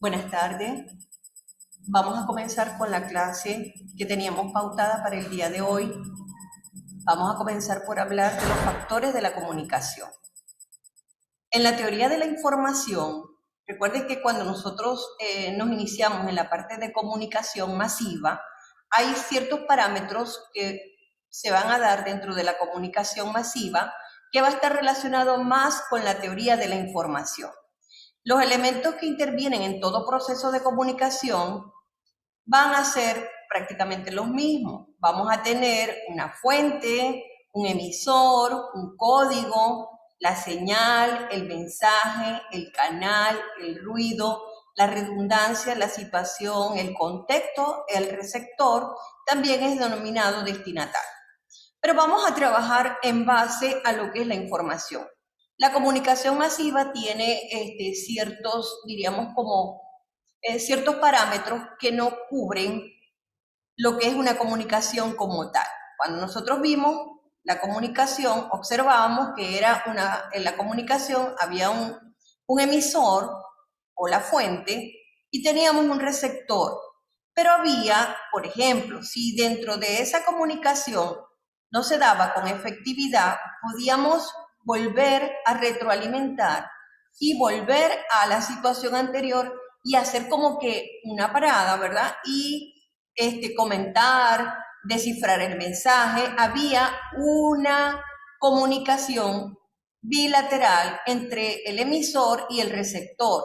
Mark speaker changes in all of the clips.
Speaker 1: Buenas tardes. Vamos a comenzar con la clase que teníamos pautada para el día de hoy. Vamos a comenzar por hablar de los factores de la comunicación. En la teoría de la información, recuerden que cuando nosotros nos iniciamos en la parte de comunicación masiva, hay ciertos parámetros que se van a dar dentro de la comunicación masiva que va a estar relacionado más con la teoría de la información. Los elementos que intervienen en todo proceso de comunicación van a ser prácticamente los mismos. Vamos a tener una fuente, un emisor, un código, la señal, el mensaje, el canal, el ruido, la redundancia, la situación, el contexto, el receptor, también es denominado destinatario. Pero vamos a trabajar en base a lo que es la información. La comunicación masiva tiene ciertos, diríamos como ciertos parámetros que no cubren lo que es una comunicación como tal. Cuando nosotros vimos la comunicación, observábamos que en la comunicación había un emisor o la fuente y teníamos un receptor. Pero había, por ejemplo, si dentro de esa comunicación no se daba con efectividad, podíamos volver a retroalimentar y volver a la situación anterior y hacer como que una parada, ¿verdad? Y comentar, descifrar el mensaje. Había una comunicación bilateral entre el emisor y el receptor.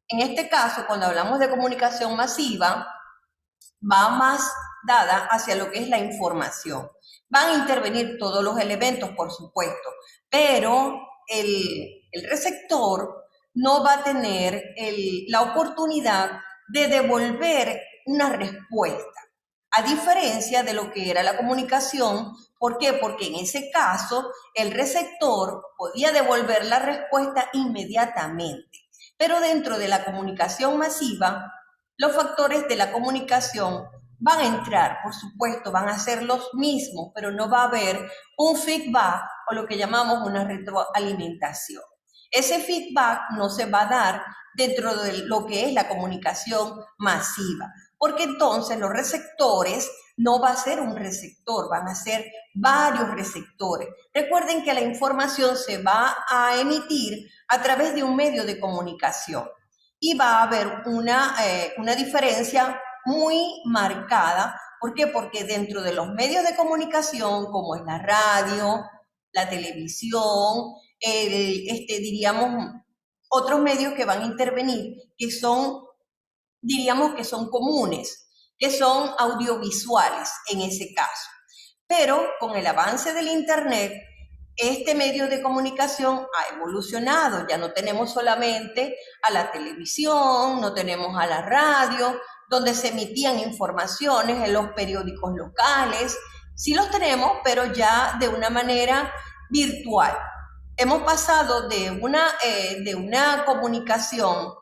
Speaker 1: En este caso, cuando hablamos de comunicación masiva, va más dada hacia lo que es la información. Van a intervenir todos los elementos, por supuesto, pero el receptor no va a tener la oportunidad de devolver una respuesta, a diferencia de lo que era la comunicación. ¿Por qué? Porque en ese caso el receptor podía devolver la respuesta inmediatamente, pero dentro de la comunicación masiva, los factores de la comunicación van a entrar, por supuesto, van a ser los mismos, pero no va a haber un feedback o lo que llamamos una retroalimentación. Ese feedback no se va a dar dentro de lo que es la comunicación masiva, porque entonces los receptores no va a ser un receptor, van a ser varios receptores. Recuerden que la información se va a emitir a través de un medio de comunicación y va a haber una diferencia muy marcada. ¿Por qué? Porque dentro de los medios de comunicación, como es la radio, la televisión, diríamos, otros medios que van a intervenir, que son, diríamos que son comunes, que son audiovisuales en ese caso. Pero con el avance del Internet, este medio de comunicación ha evolucionado. Ya no tenemos solamente a la televisión, no tenemos a la radio, donde se emitían informaciones en los periódicos locales. Sí los tenemos, pero ya de una manera virtual. Hemos pasado de una comunicación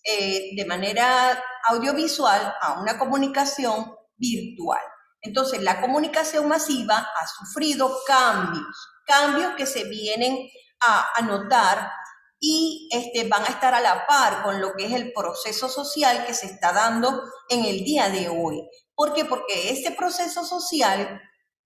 Speaker 1: de manera audiovisual a una comunicación virtual. Entonces, la comunicación masiva ha sufrido cambios que se vienen a notar y van a estar a la par con lo que es el proceso social que se está dando en el día de hoy. ¿Por qué? Porque ese proceso social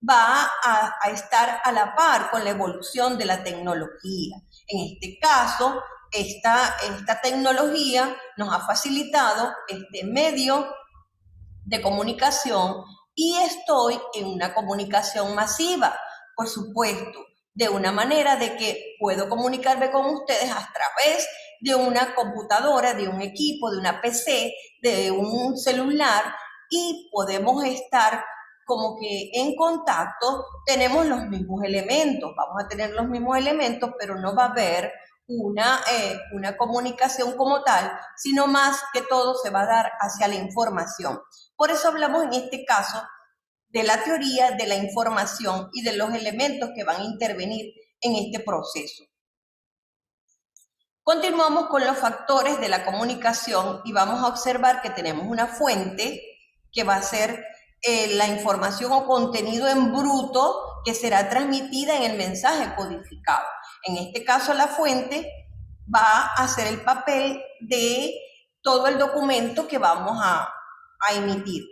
Speaker 1: va a estar a la par con la evolución de la tecnología. En este caso, esta tecnología nos ha facilitado este medio de comunicación y estoy en una comunicación masiva, por supuesto, de una manera de que puedo comunicarme con ustedes a través de una computadora, de un equipo, de una PC, de un celular, y podemos estar como que en contacto. Tenemos los mismos elementos, vamos a tener los mismos elementos, pero no va a haber una comunicación como tal, sino más que todo se va a dar hacia la información. Por eso hablamos en este caso de la teoría de la información y de los elementos que van a intervenir en este proceso. Continuamos con los factores de la comunicación y vamos a observar que tenemos una fuente que va a ser la información o contenido en bruto que será transmitida en el mensaje codificado. En este caso, la fuente va a hacer el papel de todo el documento que vamos a emitir.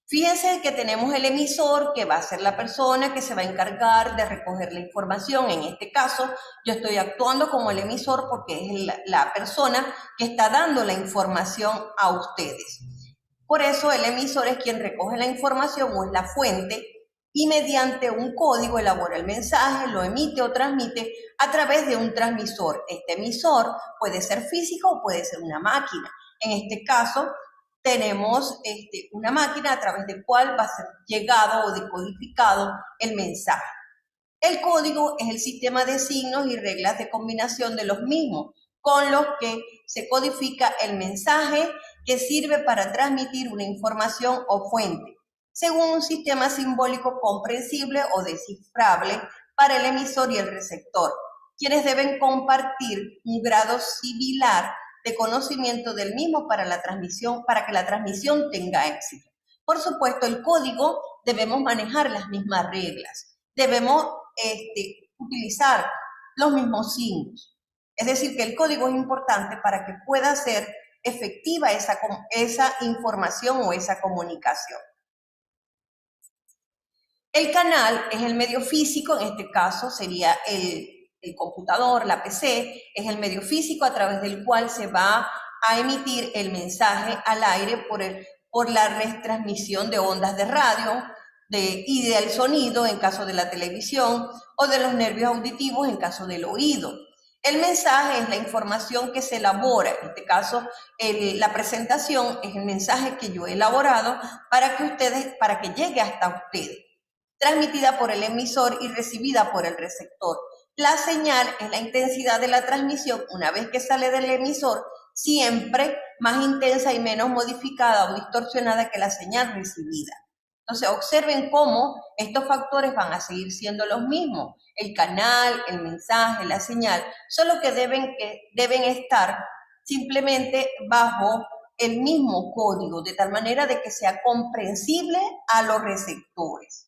Speaker 1: Fíjense que tenemos el emisor, que va a ser la persona que se va a encargar de recoger la información. En este caso, yo estoy actuando como el emisor porque es la persona que está dando la información a ustedes. Por eso el emisor es quien recoge la información o es la fuente y mediante un código elabora el mensaje, lo emite o transmite a través de un transmisor. Este emisor puede ser físico o puede ser una máquina. En este caso, tenemos una máquina a través de cual va a ser llegado o decodificado el mensaje. El código es el sistema de signos y reglas de combinación de los mismos, con los que se codifica el mensaje que sirve para transmitir una información o fuente, según un sistema simbólico comprensible o descifrable para el emisor y el receptor, quienes deben compartir un grado similar de conocimiento del mismo para que la transmisión tenga éxito. Por supuesto, el código debemos manejar las mismas reglas, debemos utilizar los mismos signos. Es decir, que el código es importante para que pueda ser efectiva esa información o esa comunicación. El canal es el medio físico, en este caso sería el computador, la PC, es el medio físico a través del cual se va a emitir el mensaje al aire por la retransmisión de ondas de radio y del sonido en caso de la televisión o de los nervios auditivos en caso del oído. El mensaje es la información que se elabora, en este caso la presentación es el mensaje que yo he elaborado para que llegue hasta ustedes, transmitida por el emisor y recibida por el receptor. La señal es la intensidad de la transmisión una vez que sale del emisor, siempre más intensa y menos modificada o distorsionada que la señal recibida. Entonces, observen cómo estos factores van a seguir siendo los mismos. El canal, el mensaje, la señal, solo que deben estar simplemente bajo el mismo código, de tal manera de que sea comprensible a los receptores.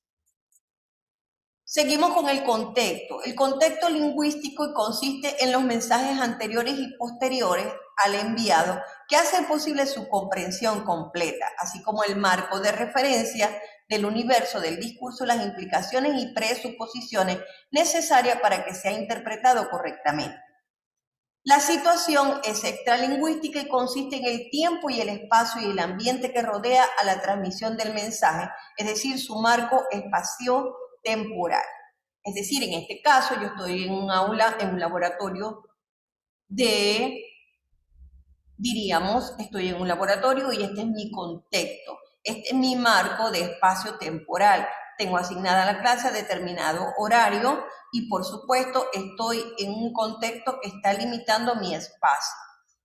Speaker 1: Seguimos con el contexto. El contexto lingüístico consiste en los mensajes anteriores y posteriores al enviado que hacen posible su comprensión completa, así como el marco de referencia del universo del discurso, las implicaciones y presuposiciones necesarias para que sea interpretado correctamente. La situación es extralingüística y consiste en el tiempo y el espacio y el ambiente que rodea a la transmisión del mensaje, es decir, su marco espacio-temporal. Es decir, en este caso yo estoy en un aula, en un laboratorio estoy en un laboratorio y este es mi contexto, este es mi marco de espacio-temporal. Tengo asignada la clase a determinado horario y por supuesto estoy en un contexto que está limitando mi espacio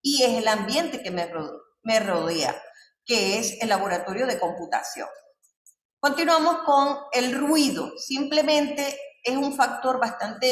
Speaker 1: y es el ambiente que me rodea, que es el laboratorio de computación. Continuamos con el ruido. Simplemente es un factor bastante,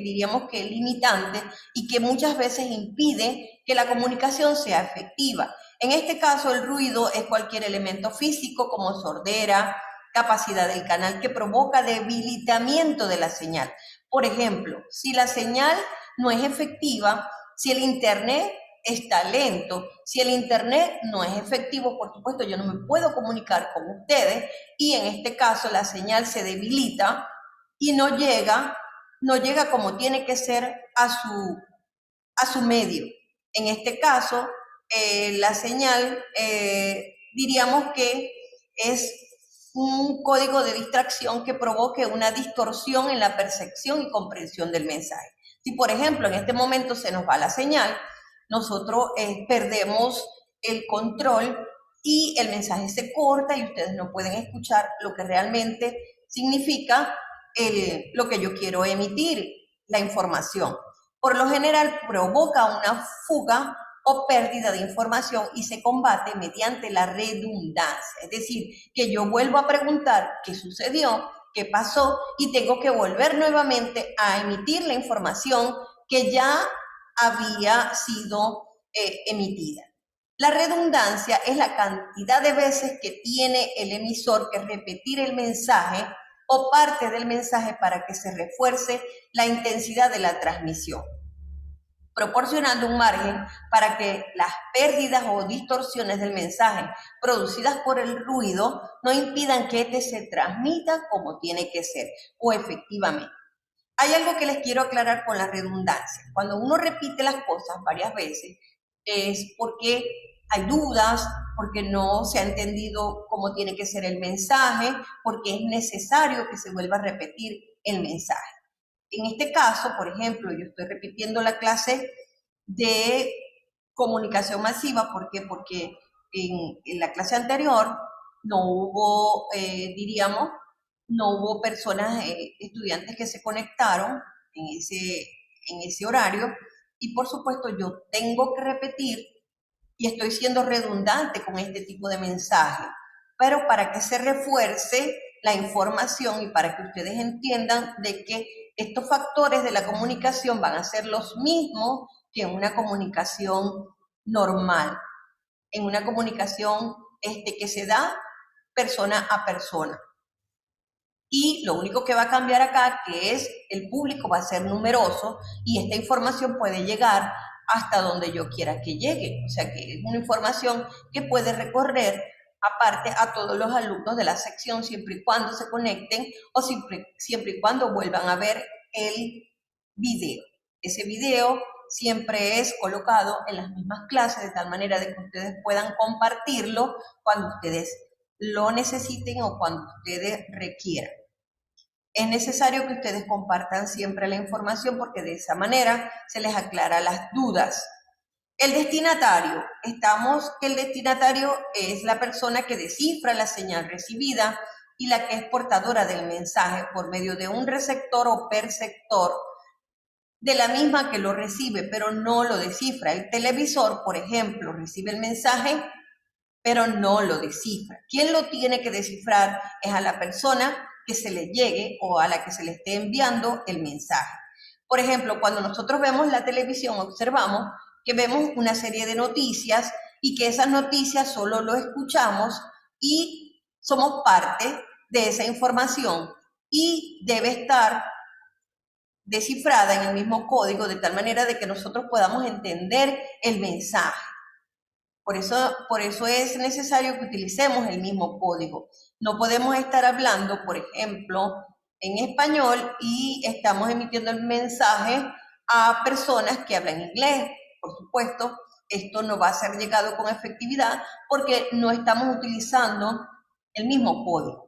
Speaker 1: diríamos que limitante y que muchas veces impide que la comunicación sea efectiva. En este caso, el ruido es cualquier elemento físico como sordera, capacidad del canal que provoca debilitamiento de la señal. Por ejemplo, si la señal no es efectiva, si el internet está lento, si el internet no es efectivo, por supuesto yo no me puedo comunicar con ustedes y en este caso la señal se debilita y no llega como tiene que ser a su medio. En este caso, la señal diríamos que es un código de distracción que provoque una distorsión en la percepción y comprensión del mensaje. Si, por ejemplo, en este momento se nos va la señal, nosotros perdemos el control y el mensaje se corta y ustedes no pueden escuchar lo que realmente significa lo que yo quiero emitir, la información. Por lo general provoca una fuga o pérdida de información y se combate mediante la redundancia. Es decir, que yo vuelvo a preguntar qué sucedió, qué pasó y tengo que volver nuevamente a emitir la información que ya había sido emitida. La redundancia es la cantidad de veces que tiene el emisor que repetir el mensaje o parte del mensaje para que se refuerce la intensidad de la transmisión. proporcionando un margen para que las pérdidas o distorsiones del mensaje producidas por el ruido no impidan que éste se transmita como tiene que ser o efectivamente. Hay algo que les quiero aclarar con la redundancia. Cuando uno repite las cosas varias veces es porque hay dudas, porque no se ha entendido cómo tiene que ser el mensaje, porque es necesario que se vuelva a repetir el mensaje. En este caso, por ejemplo, yo estoy repitiendo la clase de comunicación masiva. ¿Por qué? Porque en la clase anterior no hubo, diríamos, no hubo personas, estudiantes que se conectaron en ese horario y por supuesto yo tengo que repetir y estoy siendo redundante con este tipo de mensaje, pero para que se refuerce la información y para que ustedes entiendan de que estos factores de la comunicación van a ser los mismos que en una comunicación normal, en una comunicación que se da persona a persona. Y lo único que va a cambiar acá, que es el público va a ser numeroso y esta información puede llegar hasta donde yo quiera que llegue. O sea que es una información que puede recorrer aparte a todos los alumnos de la sección siempre y cuando se conecten o siempre y cuando vuelvan a ver el video. Ese video siempre es colocado en las mismas clases de tal manera de que ustedes puedan compartirlo cuando ustedes lo necesiten o cuando ustedes requieran. Es necesario que ustedes compartan siempre la información porque de esa manera se les aclara las dudas. El destinatario. El destinatario es la persona que descifra la señal recibida y la que es portadora del mensaje por medio de un receptor o perceptor de la misma que lo recibe, pero no lo descifra. El televisor, por ejemplo, recibe el mensaje, pero no lo descifra. ¿Quién lo tiene que descifrar? Es a la persona que se le llegue o a la que se le esté enviando el mensaje. Por ejemplo, cuando nosotros vemos la televisión, observamos que vemos una serie de noticias y que esas noticias solo lo escuchamos y somos parte de esa información y debe estar descifrada en el mismo código de tal manera de que nosotros podamos entender el mensaje. Por eso es necesario que utilicemos el mismo código. No podemos estar hablando, por ejemplo, en español y estamos emitiendo el mensaje a personas que hablan inglés. Por supuesto, esto no va a ser llegado con efectividad porque no estamos utilizando el mismo código.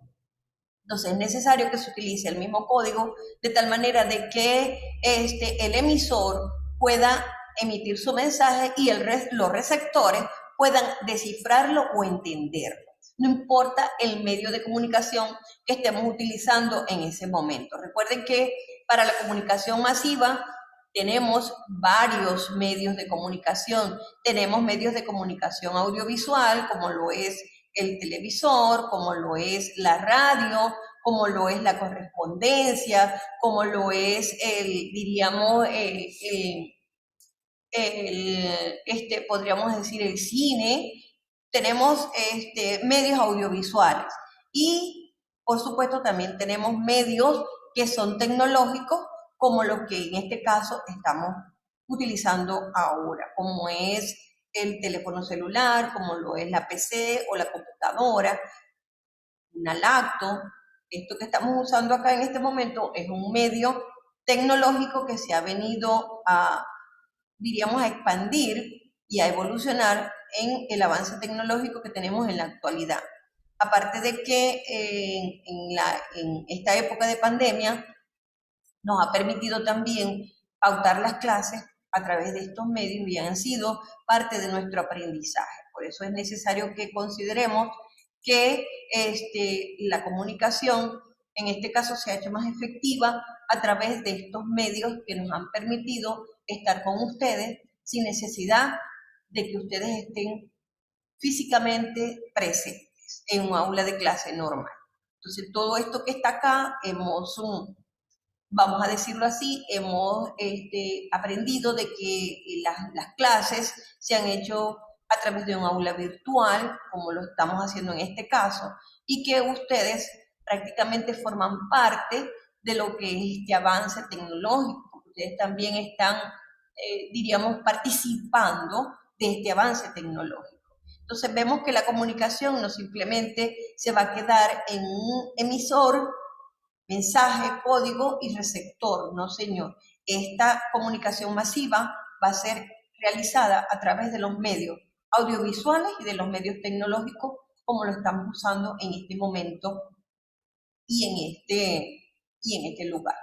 Speaker 1: Entonces es necesario que se utilice el mismo código de tal manera de que el emisor pueda emitir su mensaje y los receptores puedan descifrarlo o entenderlo. No importa el medio de comunicación que estemos utilizando en ese momento. Recuerden que para la comunicación masiva tenemos varios medios de comunicación. Tenemos medios de comunicación audiovisual, como lo es el televisor, como lo es la radio, como lo es la correspondencia, como lo es podríamos decir el cine. Tenemos medios audiovisuales y por supuesto también tenemos medios que son tecnológicos como los que en este caso estamos utilizando ahora, como es el teléfono celular, como lo es la PC o la computadora, una lacto. Esto que estamos usando acá en este momento es un medio tecnológico que se ha venido diríamos, a expandir y a evolucionar en el avance tecnológico que tenemos en la actualidad. Aparte de que en esta época de pandemia nos ha permitido también pautar las clases a través de estos medios y han sido parte de nuestro aprendizaje. Por eso es necesario que consideremos que la comunicación en este caso se ha hecho más efectiva a través de estos medios que nos han permitido estar con ustedes sin necesidad de que ustedes estén físicamente presentes en un aula de clase normal. Entonces, todo esto que está acá vamos a decirlo así, hemos aprendido de que las clases se han hecho a través de un aula virtual, como lo estamos haciendo en este caso, y que ustedes prácticamente forman parte de lo que es este avance tecnológico. Ustedes también están diríamos, participando de este avance tecnológico. Entonces vemos que la comunicación no simplemente se va a quedar en un emisor, mensaje, código y receptor, no señor. Esta comunicación masiva va a ser realizada a través de los medios audiovisuales y de los medios tecnológicos como lo estamos usando en este momento y en este lugar.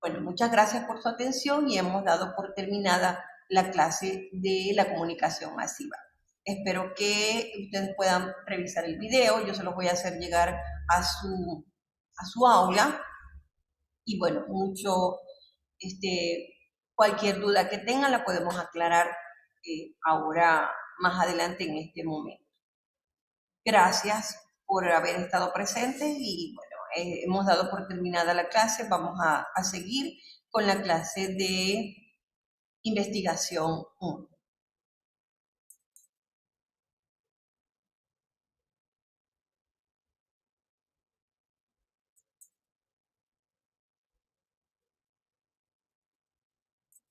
Speaker 1: Bueno, muchas gracias por su atención y hemos dado por terminada la clase de la comunicación masiva. Espero que ustedes puedan revisar el video, yo se los voy a hacer llegar a su aula y bueno, cualquier duda que tengan la podemos aclarar ahora más adelante en este momento. Gracias por haber estado presentes y bueno, hemos dado por terminada la clase. Vamos a seguir con la clase de investigación 1.